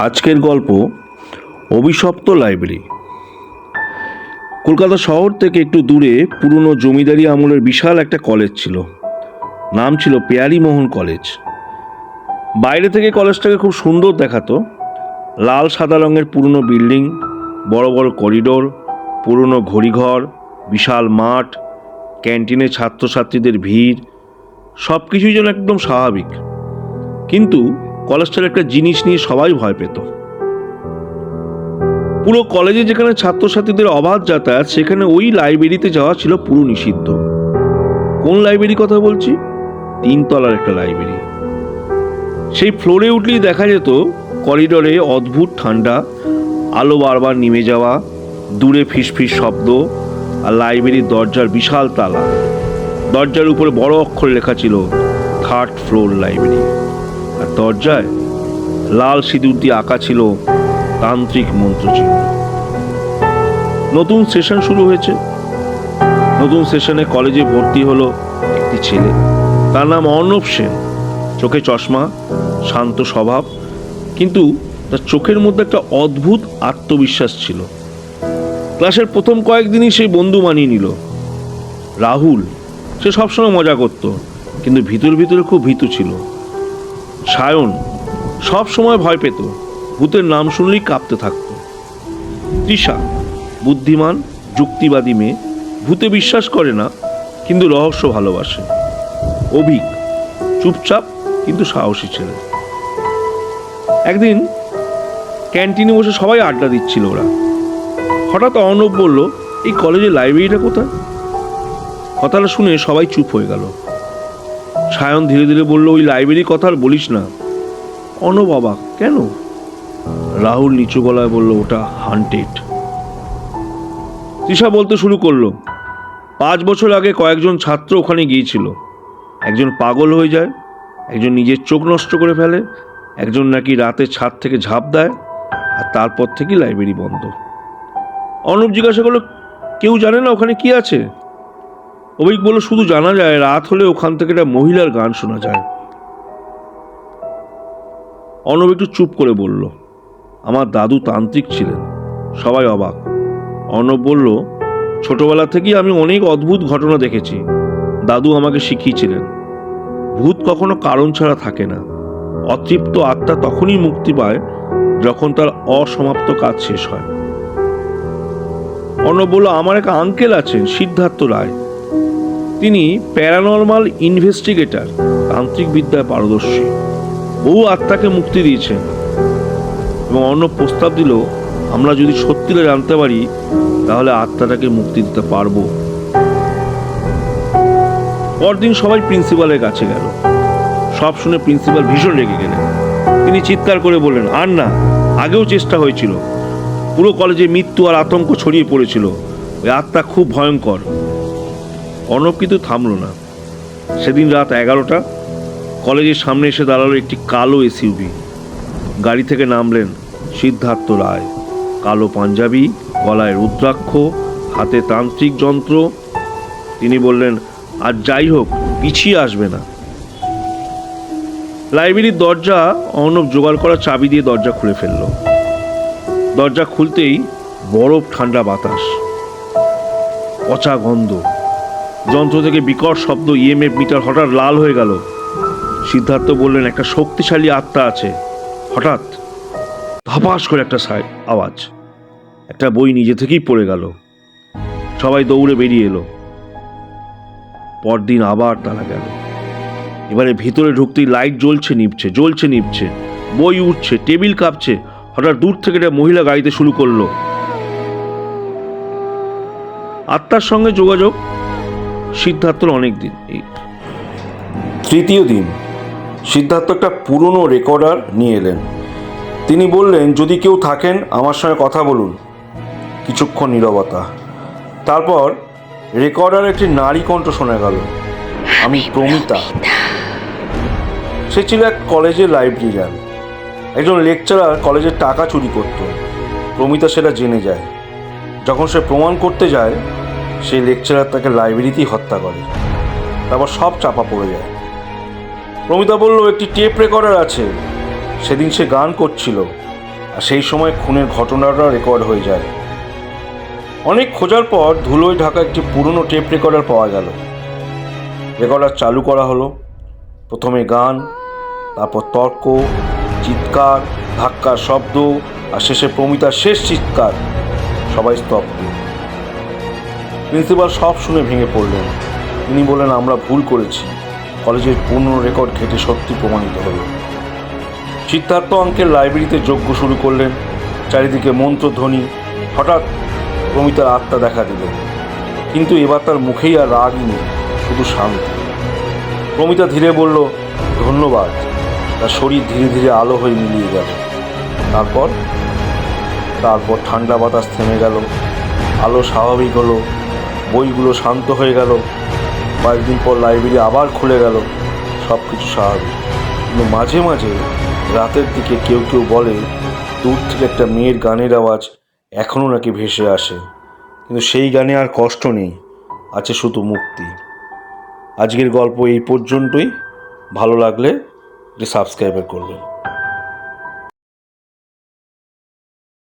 আজকের গল্প অভিশপ্ত লাইব্রেরি। কলকাতা শহর থেকে একটু দূরে পুরনো জমিদারি আমলের বিশাল একটা কলেজ ছিল। নাম ছিল পেয়ারীমোহন কলেজ। বাইরে থেকে কলেজটাকে খুব সুন্দর দেখাতো। লাল সাদা রঙের পুরনো বিল্ডিং, বড় বড় করিডোর, পুরনো ঘড়িঘর, বিশাল মাঠ, ক্যান্টিনে ছাত্রছাত্রীদের ভিড়, সব কিছুই যেন একদম স্বাভাবিক। কিন্তু কলেজটার একটা জিনিস নিয়ে সবাই ভয় পেত। পুরো কলেজে যেখানে ছাত্রছাত্রীদের অবাধ যাতায়াত, সেখানে ওই লাইব্রেরিতে যাওয়া ছিল পুরো নিষিদ্ধ। কোন লাইব্রেরি কথা বলছি? 3 তলার একটা লাইব্রেরি। সেই ফ্লোরে উঠলেই দেখা যেত করিডোরে অদ্ভুত ঠান্ডা, আলো বারবার নিমে যাওয়া, দূরে ফিসফিস শব্দ, আর লাইব্রেরির দরজার বিশাল তালা। দরজার উপরে বড় অক্ষরে লেখা ছিল 3rd ফ্লোর লাইব্রেরি। আর দরজায় লাল সিঁদুর দিয়ে আঁকা ছিল তান্ত্রিক মন্ত্রচিহ্ন। নতুন সেশন শুরু হয়েছে। নতুন সেশনে কলেজে ভর্তি হলো একটি ছেলে। তার নাম অর্ণব সেন। চোখে চশমা, শান্ত স্বভাব, কিন্তু তার চোখের মধ্যে একটা অদ্ভুত আত্মবিশ্বাস ছিল। ক্লাসের প্রথম কয়েকদিনই সে বন্ধু মানিয়ে নিল। রাহুল, সে সবসময় মজা করত, কিন্তু ভিতরে ভিতরে খুব ভীতু ছিল। সায়ন সব সময় ভয় পেত, ভূতের নাম শুনলেই কাঁপতে থাকত। তৃষা বুদ্ধিমান, যুক্তিবাদী মেয়ে, ভূতে বিশ্বাস করে না, কিন্তু রহস্য ভালোবাসে। অভিক চুপচাপ কিন্তু সাহসী ছেলে। একদিন ক্যান্টিনে বসে সবাই আড্ডা দিচ্ছিল ওরা। হঠাৎ অর্ণব বলল, এই কলেজের লাইব্রেরিটা কোথায়? কথাটা শুনে সবাই চুপ হয়ে গেল। সায়ন ধীরে ধীরে বলল, ওই লাইব্রেরির কথা আর বলিস না। অর্ণব অবাক, কেন? রাহুল নিচু গলায় বলল, ওটা হান্টেড। তৃষা বলতে শুরু করলো, 5 বছর আগে কয়েকজন ছাত্র ওখানে গিয়েছিল। একজন পাগল হয়ে যায়, একজন নিজের চোখ নষ্ট করে ফেলে, একজন নাকি রাতে ছাদ থেকে ঝাঁপ দেয়, আর তারপর থেকে লাইব্রেরি বন্ধ। অর্ণব জিজ্ঞাসা করলো, কেউ জানে না ওখানে কি আছে? অভিক বলল, শুধু জানা যায় রাত হলে ওখান থেকে একটা মহিলার গান শোনা যায়। অর্ণব একটু চুপ করে বলল, আমার দাদু তান্ত্রিক ছিলেন। সবাই অবাক। অর্ণব বলল, ছোটবেলা থেকেই আমি অনেক অদ্ভুত ঘটনা দেখেছি। দাদু আমাকে শিখিয়েছিলেন, ভূত কখনো কারণ ছাড়া থাকে না। অতৃপ্ত আত্মা তখনই মুক্তি পায় যখন তার অসমাপ্ত কাজ শেষ হয়। অর্ণব বলল, আমার এক আঙ্কেল আছেন, সিদ্ধার্থ রায়। তিনি প্যারানর্মাল ইনভেস্টিগেটর, তান্ত্রিক বিদ্যায় পারদর্শী, বহু আত্মাকে মুক্তি দিয়েছেন। এবং অর্ণব প্রস্তাব দিল, আমরা যদি সত্যিটা জানতে পারি তাহলে আত্মাটাকে মুক্তি দিতে পারবো। পরদিন সবাই প্রিন্সিপালের কাছে গেল। সব শুনে প্রিন্সিপাল ভীষণ রেগে গেলেন। তিনি চিৎকার করে বললেন, আর না, আগেও চেষ্টা হয়েছিল। পুরো কলেজে মৃত্যু আর আতঙ্ক ছড়িয়ে পড়েছিল। ওই আত্মা খুব ভয়ঙ্কর। অর্ণব কিন্তু থামল না। সেদিন রাত 11টা, কলেজের সামনে এসে দাঁড়ালো একটি কালো এসইউভি। গাড়ি থেকে নামলেন সিদ্ধার্থ রায়। কালো পাঞ্জাবি, গলায় রুদ্রাক্ষ, হাতে তান্ত্রিক যন্ত্র। তিনি বললেন, আর যাই হোক, পিছিয়ে আসবে না। লাইব্রেরির দরজা অর্ণব জোগাড় করা চাবি দিয়ে দরজা খুলে ফেলল। দরজা খুলতেই বরফ ঠান্ডা বাতাস, পচা গন্ধ, যন্ত্র থেকে বিকট শব্দ। ইএমএফ মিটার হঠাৎ লাল হয়ে গেল। সিদ্ধার্থ বললেন, একটা শক্তিশালী আত্মা আছে। হঠাৎ ধপাস করে একটা আওয়াজ, একটা বই নিজে থেকেই পড়ে গেল। সবাই দৌড়ে বেরিয়ে এলো। পরদিন আবার তালা গেল। এবারে ভিতরে ঢুকতেই লাইট জ্বলছে নিভছে, জ্বলছে নিভছে, বই উঠছে, টেবিল কাঁপছে। হঠাৎ দূর থেকে একটা মহিলা গাইতে শুরু করলো। আত্মার সঙ্গে যোগাযোগ সিদ্ধার্থর অনেক দিন। তৃতীয় দিন সিদ্ধার্থ একটা পুরনো রেকর্ডার নিয়ে এলেন। তিনি বললেন, যদি কেউ থাকেন আমার সঙ্গে কথা বলুন। কিছুক্ষণ নীরবতা। তারপর রেকর্ডারে একটি নারী কণ্ঠ শোনা গেল, আমি প্রমিতা। সে ছিল এক কলেজের লাইব্রেরিয়ান। একজন লেকচারার কলেজের টাকা চুরি করত। প্রমিতা সেটা জেনে যায়। যখন সে প্রমাণ করতে যায়, সেই লেকচারার তাকে লাইব্রেরিতেই হত্যা করে। তারপর সব চাপা পড়ে যায়। প্রমিতা বলল, একটি টেপ রেকর্ডার আছে। সেদিন সে গান করছিল, আর সেই সময় খুনের ঘটনাটা রেকর্ড হয়ে যায়। অনেক খোঁজার পর ধুলোয় ঢাকা একটি পুরনো টেপ রেকর্ডার পাওয়া গেল। রেকর্ডার চালু করা হলো। প্রথমে গান, তারপর তর্ক, চিৎকার, ধাক্কার শব্দ, আর শেষে প্রমিতার শেষ চিৎকার। সবাই স্তব্ধ। প্রিন্সিপাল সব শুনে ভেঙে পড়লেন। তিনি বললেন, আমরা ভুল করেছি। কলেজের পুরনো রেকর্ড ঘেঁটে সত্যি প্রমাণিত হলো। সিদ্ধার্থ আঙ্কেল লাইব্রেরিতে যজ্ঞ শুরু করলেন। চারিদিকে মন্ত্রধ্বনি। হঠাৎ প্রমিতার আত্মা দেখা দিল, কিন্তু এবার তার মুখেই আর রাগই নেই, শুধু শান্তি। প্রমিতা ধীরে বলল, ধন্যবাদ। তার শরীর ধীরে ধীরে আলো হয়ে মিলিয়ে গেল। তারপর ঠান্ডা বাতাস থেমে গেল, আলো স্বাভাবিক হলো, বইগুলো শান্ত হয়ে গেল। কয়েকদিন পর লাইব্রেরি আবার খুলে গেল, সব কিছু স্বাভাবিক। কিন্তু মাঝে মাঝে রাতের দিকে কেউ কেউ বলে, দূর থেকে একটা মেয়ের গানের আওয়াজ এখনও নাকি ভেসে আসে, কিন্তু সেই গানে আর কষ্ট নেই, আছে শুধু মুক্তি। আজকের গল্প এই পর্যন্তই। ভালো লাগলে সাবস্ক্রাইব করবেন।